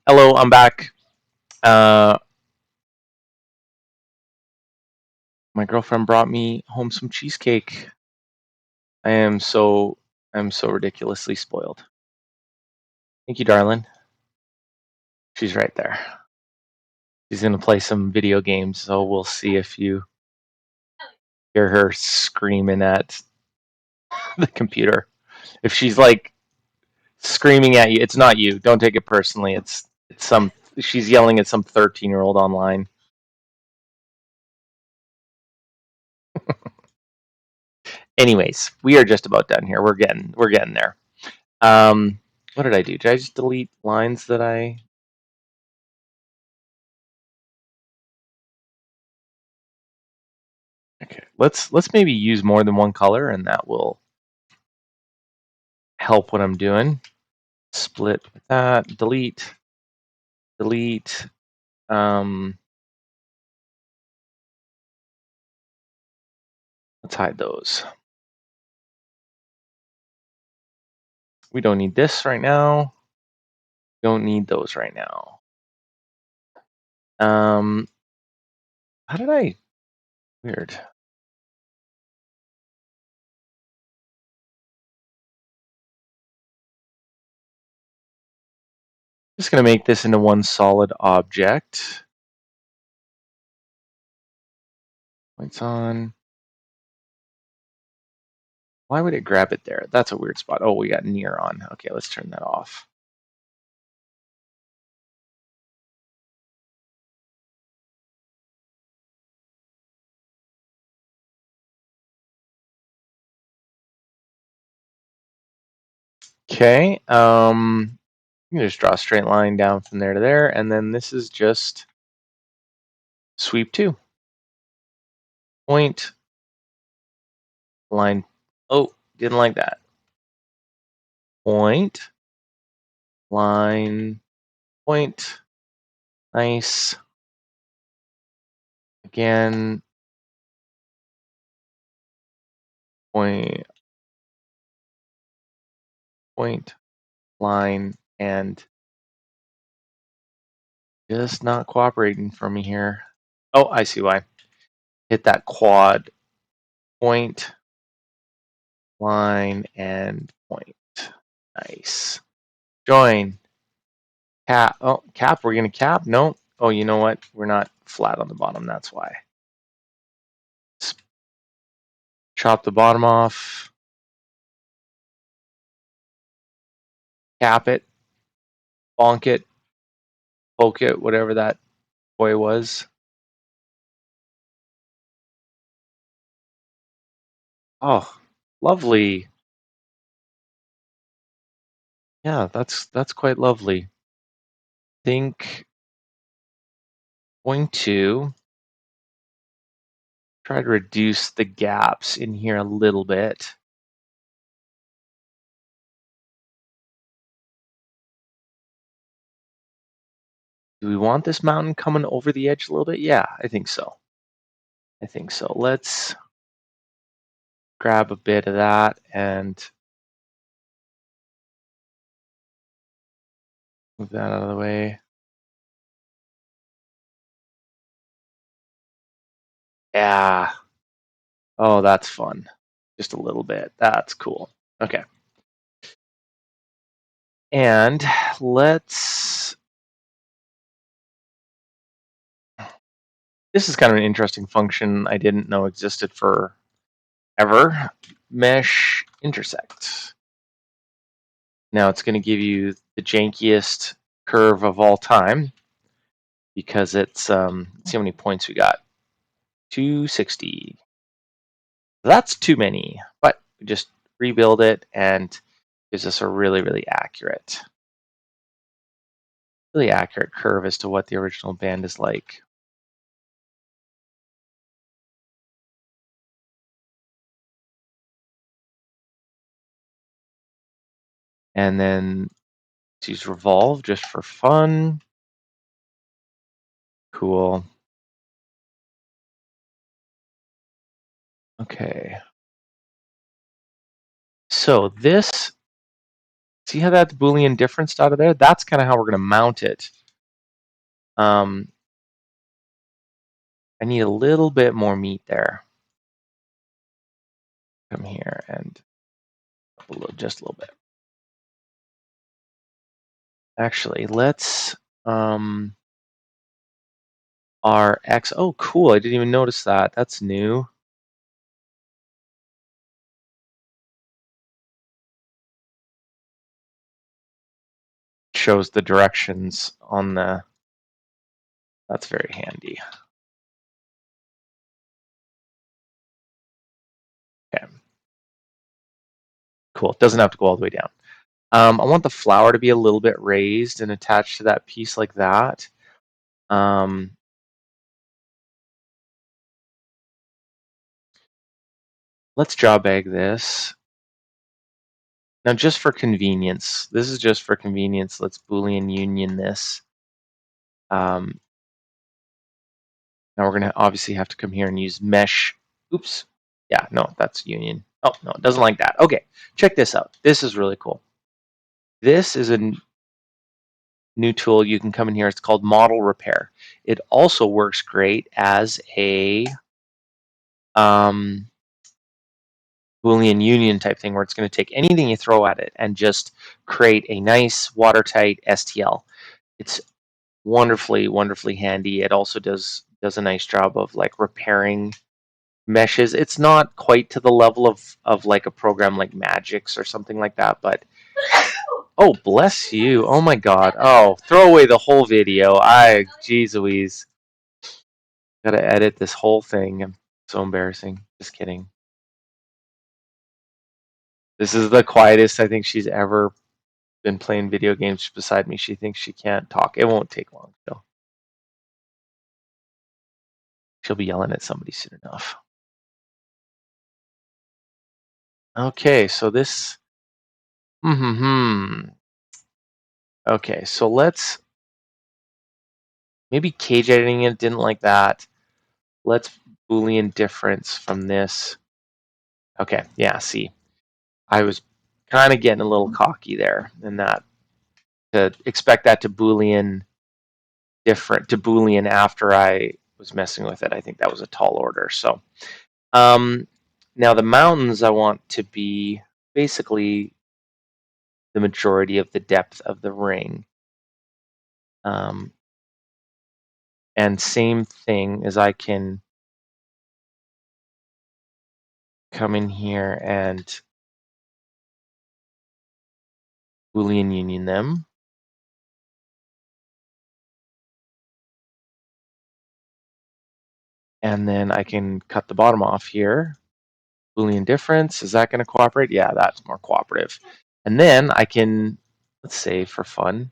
Hello, I'm back. My girlfriend brought me home some cheesecake. I'm so ridiculously spoiled. Thank you, darling. She's right there. She's gonna play some video games, so we'll see if you hear her screaming at the computer. If she's like screaming at you, it's not you. Don't take it personally. It's some. She's yelling at some 13-year-old online. Anyways, we are just about done here. We're getting there. What did I do? Did I just delete lines that I? Okay, let's maybe use more than one color, and that will help what I'm doing. Split with that. Delete. Delete. Let's hide those. We don't need this right now. Don't need those right now. How did I Weird. Just going to make this into one solid object. Points on. Why would it grab it there? That's a weird spot. Oh, we got near on. Okay, let's turn that off. Okay, you can just draw a straight line down from there to there, and then this is just sweep 2. Point, line. Oh, didn't like that. Point, line, point. Nice. Again, point, point, line, and just not cooperating for me here. Oh, I see why. Hit that quad. Point, line, and point. Nice. Join. Cap. Oh, cap. We're going to cap? No. Oh, you know what? We're not flat on the bottom. That's why. Chop the bottom off. Cap it. Bonk it. Poke it. Whatever that boy was. Oh, lovely. Yeah, that's quite lovely. Think going to try to reduce the gaps in here a little bit. Do we want this mountain coming over the edge a little bit? Yeah, I think so. I think so. Let's grab a bit of that and move that out of the way. Yeah. Oh, that's fun. Just a little bit. That's cool. Okay. And let's... This is kind of an interesting function I didn't know existed for ever. Mesh intersect. Now it's going to give you the jankiest curve of all time because it's, let's see how many points we got. 260. That's too many, but we just rebuild it and gives us a really, really accurate curve as to what the original band is like. And then let's use revolve just for fun. Cool. Okay. So this, see how that's Boolean difference out of there? That's kind of how we're going to mount it. I need a little bit more meat there. Come here and just a little bit. Actually, let's RX. Oh, cool! I didn't even notice that. That's new. Shows the directions on the. That's very handy. Okay. Cool. It doesn't have to go all the way down. I want the flower to be a little bit raised and attached to that piece like that. Let's jaw bag this. Now, just for convenience, this is just for convenience. Let's Boolean union this. Now we're going to obviously have to come here and use mesh. Oops. Yeah, no, that's union. Oh, no, it doesn't like that. Okay, check this out. This is really cool. This is a new tool. You can come in here. It's called Model Repair. It also works great as a Boolean union type thing where it's going to take anything you throw at it and just create a nice watertight STL. It's wonderfully, wonderfully handy. It also does a nice job of like repairing meshes. It's not quite to the level of like a program like Magix or something like that, but oh, bless you. Oh my God. Oh, throw away the whole video. Jeez Louise. Gotta edit this whole thing. So embarrassing. Just kidding. This is the quietest I think she's ever been playing video games beside me. She thinks she can't talk. It won't take long though. She'll be yelling at somebody soon enough. Okay, so this. Okay, so let's maybe cage editing it. Didn't like that. Let's Boolean difference from this. Okay, yeah. See, I was kind of getting a little cocky there, and that to expect that to Boolean after I was messing with it. I think that was a tall order. So now the mountains I want to be basically the majority of the depth of the ring. And same thing as I can come in here and Boolean union them. And then I can cut the bottom off here. Boolean difference, is that going to cooperate? Yeah, that's more cooperative. And then I can, let's say for fun,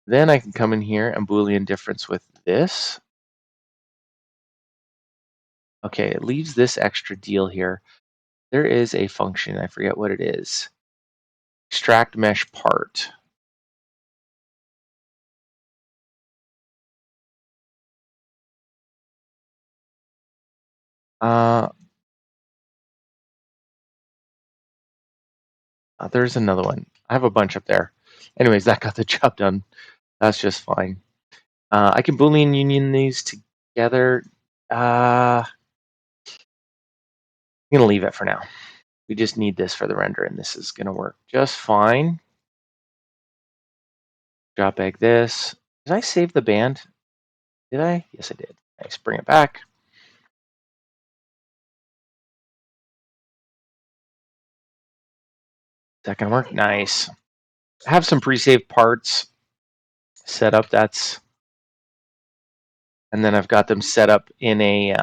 then I can come in here and Boolean difference with this. Okay, it leaves this extra deal here. There is a function, I forget what it is. Extract mesh part. There's another one. I have a bunch up there. Anyways, that got the job done. That's just fine. I can Boolean union these together. I'm going to leave it for now. We just need this for the render, and this is going to work just fine. Drop egg this. Did I save the band? Did I? Yes, I did. Nice. Bring it back. Is that going to work? Nice. I have some pre-saved parts set up. And then I've got them set up in a.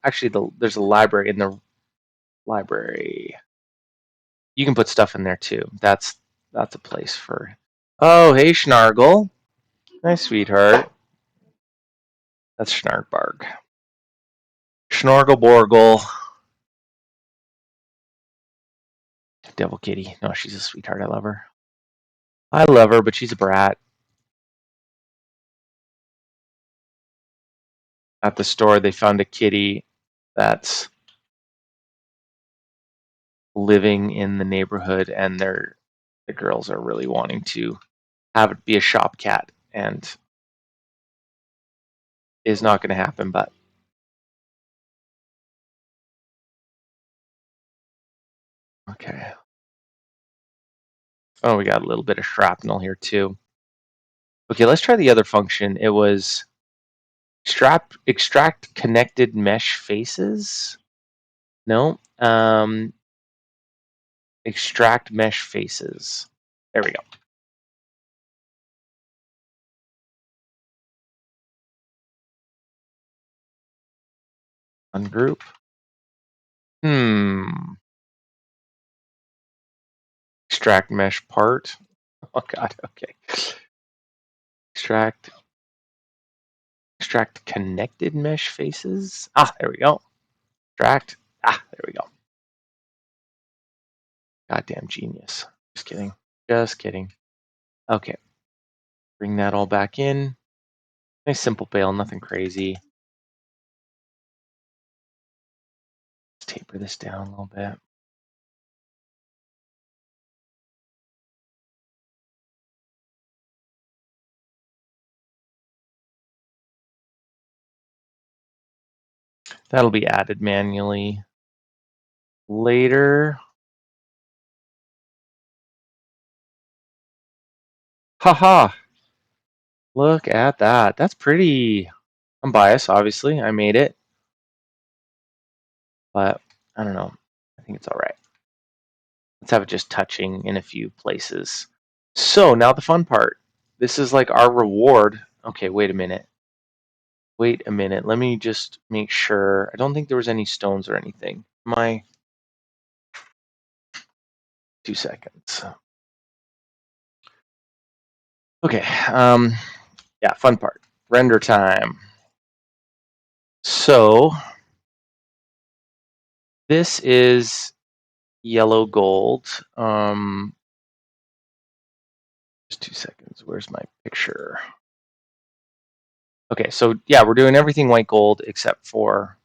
Actually, there's a library in the library. You can put stuff in there too. That's a place for. Oh, hey, Schnargle. Nice, sweetheart. That's Schnarkbarg. Schnorgleborgle. Devil Kitty. No, she's a sweetheart. I love her. I love her, but she's a brat. At the store, they found a kitty that's living in the neighborhood, and the girls are really wanting to have it be a shop cat, and is not going to happen. But okay. Oh, we got a little bit of shrapnel here too. Okay, let's try the other function. It was extract connected mesh faces. No. Extract mesh faces. There we go. Ungroup. Extract mesh part. Oh God. Okay. Extract connected mesh faces. Ah, there we go. Extract. Ah, there we go. Goddamn genius. Just kidding. Just kidding. Okay. Bring that all back in. Nice simple bail, nothing crazy. Let's taper this down a little bit. That'll be added manually later. Haha! Look at that. That's pretty. I'm biased, obviously. I made it. But I don't know. I think it's all right. Let's have it just touching in a few places. So now the fun part. This is like our reward. Okay, wait a minute. Wait a minute. Let me just make sure. I don't think there was any stones or anything. 2 seconds. Okay. Yeah, fun part. Render time. So this is yellow gold. Just 2 seconds. Where's my picture? Okay, so yeah, we're doing everything white gold except for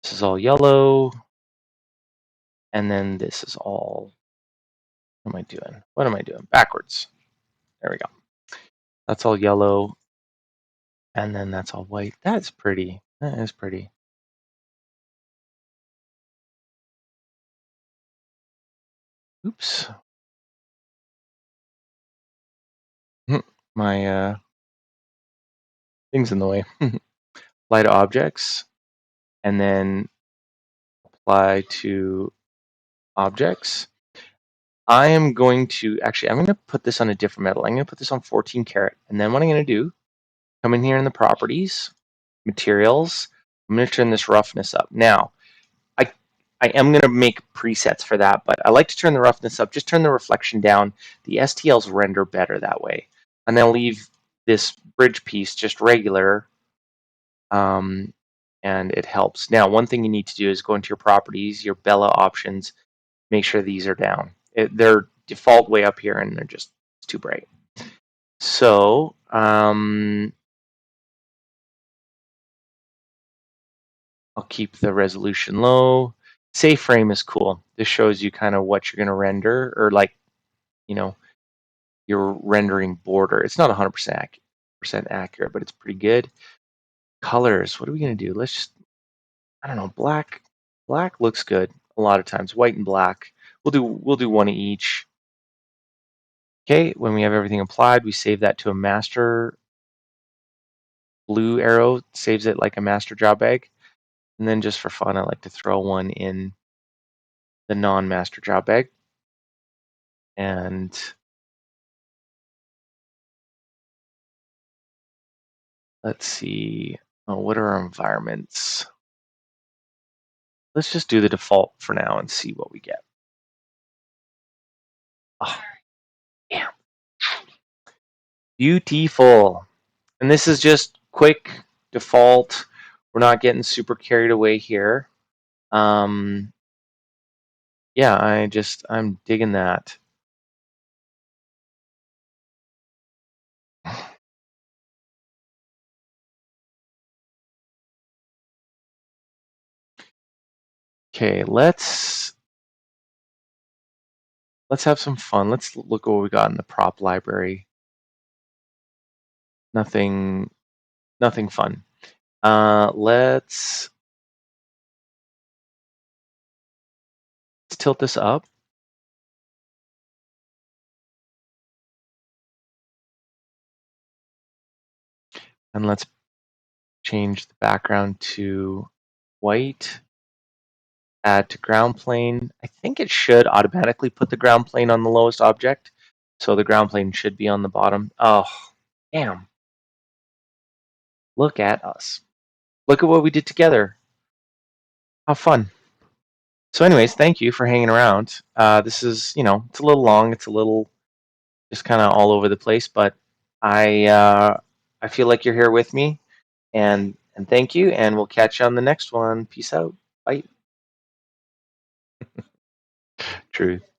this is all yellow, and then this is all. What am I doing? What am I doing? Backwards. There we go. That's all yellow, and then that's all white. That's pretty. That is pretty. Oops. My thing's in the way. Apply to objects, and then apply to objects. I am going to, actually, I'm going to put this on a different metal. I'm going to put this on 14 karat. And then what I'm going to do, come in here in the properties, materials. I'm going to turn this roughness up. Now, I am going to make presets for that, but I like to turn the roughness up. Just turn the reflection down. The STLs render better that way. And then I'll leave this bridge piece just regular. And it helps. Now, one thing you need to do is go into your properties, your Bella options, make sure these are down. They're default way up here and they're just too bright. So I'll keep the resolution low. Safe frame is cool. This shows you kind of what you're going to render, or like, you know, your rendering border. It's not 100% accurate, but it's pretty good. Colors, what are we going to do? Let's just, I don't know, black. Black looks good a lot of times. White and black. We'll do one of each. Okay, when we have everything applied, we save that to a master. Blue arrow saves it like a master job bag. And then just for fun, I like to throw one in the non-master job bag. And let's see, what are our environments? Let's just do the default for now and see what we get. Oh, yeah. Beautiful. And this is just quick default. We're not getting super carried away here. Yeah, I'm digging that. Okay, let's have some fun. Let's look what we got in the prop library. Nothing fun. Let's tilt this up. And let's change the background to white. Add to ground plane. I think it should automatically put the ground plane on the lowest object. So the ground plane should be on the bottom. Oh, damn. Look at us. Look at what we did together. How fun. So anyways, thank you for hanging around. This is, it's a little long. It's a little just kind of all over the place, but I feel like you're here with me, and thank you, and we'll catch you on the next one. Peace out. Bye. Truth.